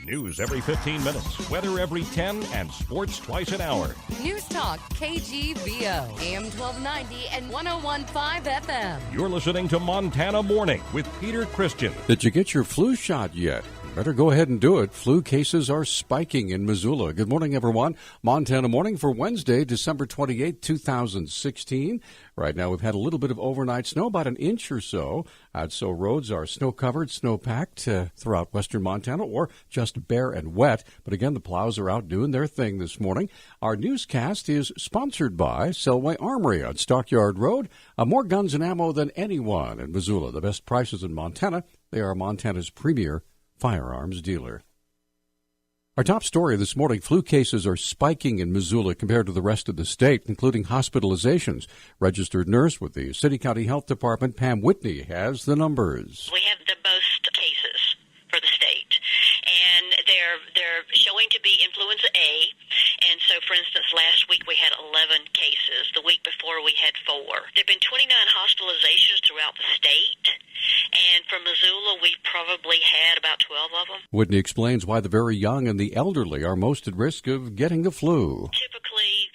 News every 15 minutes, weather every 10, and sports twice an hour. Newstalk, KGVO, AM 1290 and 101.5 FM. You're listening to Montana Morning with Peter Christian. Did you get your flu shot yet? Better go ahead and do it. Flu cases are spiking in Missoula. Good morning, everyone. Montana Morning for Wednesday, December 28, 2016. Right now, we've had a little bit of overnight snow, about an inch or so. So roads are snow-covered, snow-packed throughout western Montana, or just bare and wet. But again, the plows are out doing their thing this morning. Our newscast is sponsored by Selway Armory on Stockyard Road. More guns and ammo than anyone in Missoula. The best prices in Montana. They are Montana's premier firearms dealer. Our top story this morning, flu cases are spiking in Missoula compared to the rest of the state, including hospitalizations. Registered nurse with the City County Health Department, Pam Whitney, has the numbers. We have the most cases for the state, and they're showing to be influenza A. And so, for instance, last week we had 11 cases. The week before we had 4. There have been 29 hospitalizations throughout the state, and from Missoula we probably had about 12 of them. Whitney explains why the very young and the elderly are most at risk of getting the flu. Typically,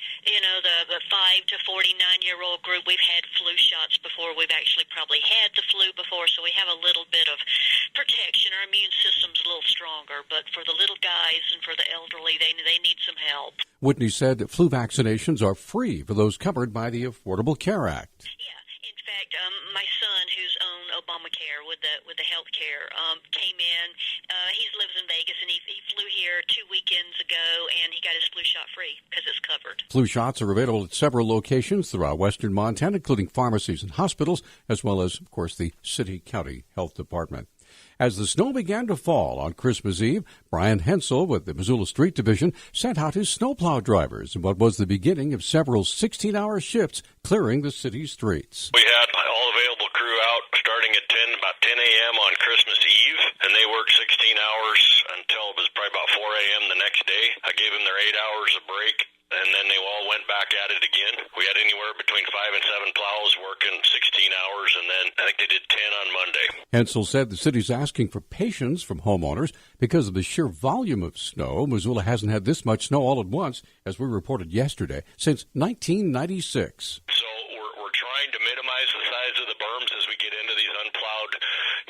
the 5 to 49-year-old group, we've had flu shots before. We've actually probably had the flu before, so we have a little bit of protection. Our immune system's a little stronger, but for the little guys and for the elderly, they need some help. Whitney said that flu vaccinations are free for those covered by the Affordable Care Act. Yeah, in fact, my son, who's on Obamacare with the health care, came in. He lives in Vegas, and he flew here 2 weekends ago, and he got his flu shot free because it's covered. Flu shots are available at several locations throughout western Montana, including pharmacies and hospitals, as well as, of course, the City County Health Department. As the snow began to fall on Christmas Eve, Brian Hensel with the Missoula Street Division sent out his snowplow drivers in what was the beginning of several 16-hour shifts clearing the city's streets. We had all available crew out starting at about 10 a.m. on Christmas Eve, and they worked 16 hours until it was probably about 4 a.m. the next day. I gave them their 8 hours of break, and then they all went back at it again. We had anywhere between 5 and 7 plows working 16 hours, and then I think they did 10 on Monday. Hensel said the city's asking for patience from homeowners because of the sheer volume of snow. Missoula hasn't had this much snow all at once, as we reported yesterday, since 1996. So we're trying to minimize the size of the berms as we get into these unplowed,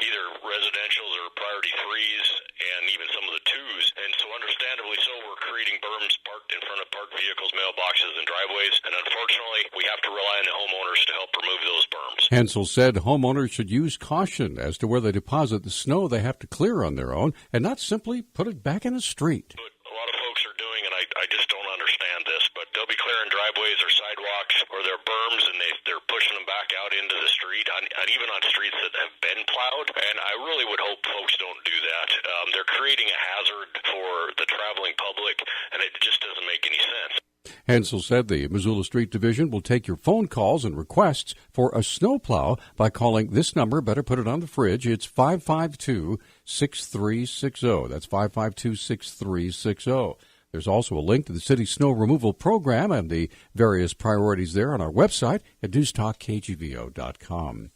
either residentials or priority 3s, and even some of the 2s. And so understandably so, we're creating berms parked in front of parked vehicles, mailboxes, and driveways. And unfortunately, we have to rely on the homeowners to help remove those berms. Hensel said homeowners should use caution as to where they deposit the snow they have to clear on their own and not simply put it back in a street. But a lot of folks are doing, and I just don't understand this, but they'll be clearing driveways or sidewalks or their berms, and they're pushing them back out into the street, even on streets that have been plowed. And I really would hope folks don't do that. They're creating a hazard for the traveling public, and it just doesn't make any sense. Hensel said the Missoula Street Division will take your phone calls and requests for a snowplow by calling this number. Better put it on the fridge. It's 552-6360. That's 552-6360. There's also a link to the city's snow removal program and the various priorities there on our website at newstalkkgvo.com.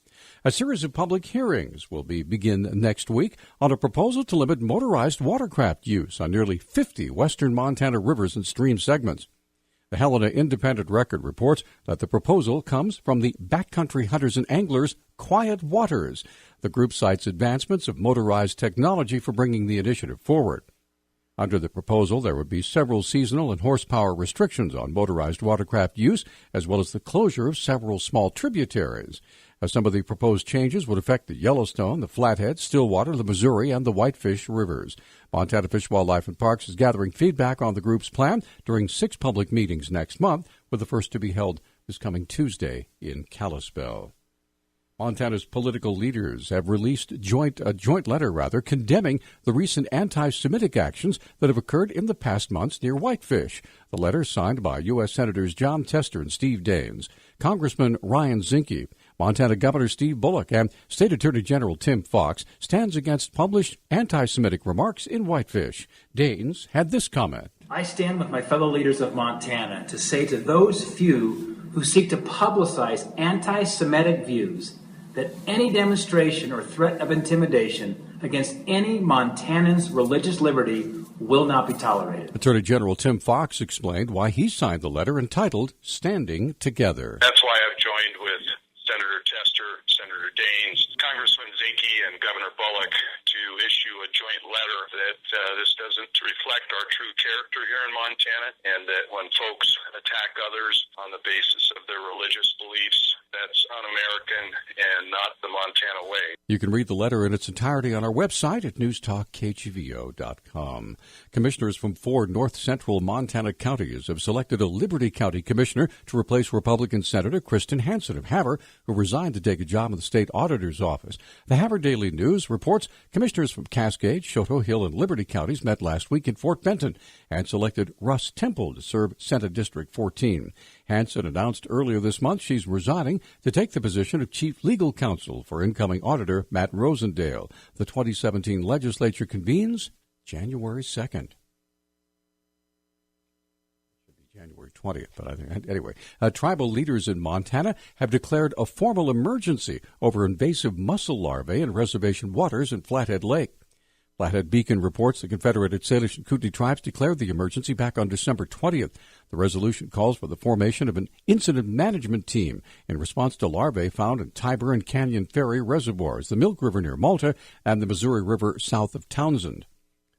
A series of public hearings will begin next week on a proposal to limit motorized watercraft use on nearly 50 western Montana rivers and stream segments. The Helena Independent Record reports that the proposal comes from the Backcountry Hunters and Anglers Quiet Waters. The group cites advancements of motorized technology for bringing the initiative forward. Under the proposal, there would be several seasonal and horsepower restrictions on motorized watercraft use, as well as the closure of several small tributaries. Some of the proposed changes would affect the Yellowstone, the Flathead, Stillwater, the Missouri, and the Whitefish rivers. Montana Fish, Wildlife, and Parks is gathering feedback on the group's plan during 6 public meetings next month, with the first to be held this coming Tuesday in Kalispell. Montana's political leaders have released a joint letter condemning the recent anti-Semitic actions that have occurred in the past months near Whitefish. The letter, signed by U.S. Senators John Tester and Steve Daines, Congressman Ryan Zinke, Montana Governor Steve Bullock, and State Attorney General Tim Fox, stands against published anti-Semitic remarks in Whitefish. Daines had this comment. I stand with my fellow leaders of Montana to say to those few who seek to publicize anti-Semitic views that any demonstration or threat of intimidation against any Montanan's religious liberty will not be tolerated. Attorney General Tim Fox explained why he signed the letter entitled Standing Together. That's why I've joined with Senator Tester, Senator Daines, Congressman Zinke, and Governor Bullock to issue a joint letter that this doesn't reflect our true character here in Montana, and that when folks attack others on the basis of their religious beliefs, that's un-American and not the Montana way. You can read the letter in its entirety on our website at newstalkkgvo.com. Commissioners from 4 north central Montana counties have selected a Liberty County commissioner to replace Republican Senator Kristen Hansen of Havre, who resigned to take a job in the state auditor's office. The Havre Daily News reports commissioners from Cascade, Chouteau Hill, and Liberty counties met last week in Fort Benton and selected Russ Temple to serve Senate District 14. Hansen announced earlier this month she's resigning to take the position of Chief Legal Counsel for incoming Auditor Matt Rosendale. The 2017 legislature convenes January 2nd. January 20th, but I think, anyway. Tribal leaders in Montana have declared a formal emergency over invasive mussel larvae in reservation waters in Flathead Lake. Flathead Beacon reports the Confederated Salish and Kootenai tribes declared the emergency back on December 20th. The resolution calls for the formation of an incident management team in response to larvae found in Tiber and Canyon Ferry reservoirs, the Milk River near Malta, and the Missouri River south of Townsend.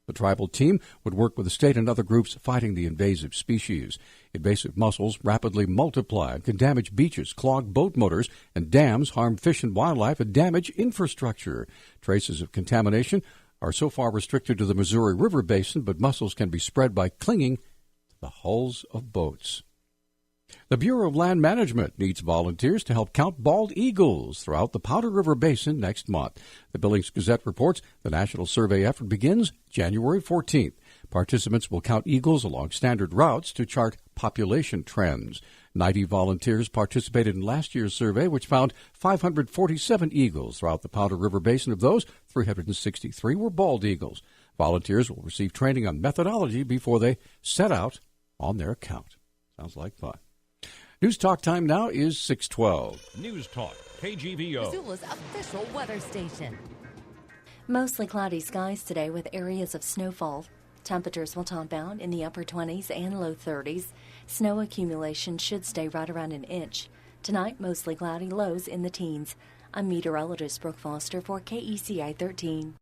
The tribal team would work with the state and other groups fighting the invasive species. Invasive mussels rapidly multiply and can damage beaches, clog boat motors, and dams, harm fish and wildlife, and damage infrastructure. Traces of contamination are so far restricted to the Missouri River basin, but mussels can be spread by clinging to the hulls of boats. The Bureau of Land Management needs volunteers to help count bald eagles throughout the Powder River Basin next month. The Billings Gazette reports the national survey effort begins January 14th. Participants will count eagles along standard routes to chart population trends. 90 volunteers participated in last year's survey, which found 547 eagles throughout the Powder River Basin. Of those, 363 were bald eagles. Volunteers will receive training on methodology before they set out on their count. Sounds like fun. News Talk time now is 6:12. News Talk, KGVO. Missoula's official weather station. Mostly cloudy skies today with areas of snowfall. Temperatures will top out in the upper 20s and low 30s. Snow accumulation should stay right around an inch. Tonight, mostly cloudy, lows in the teens. I'm meteorologist Brooke Foster for KECI 13.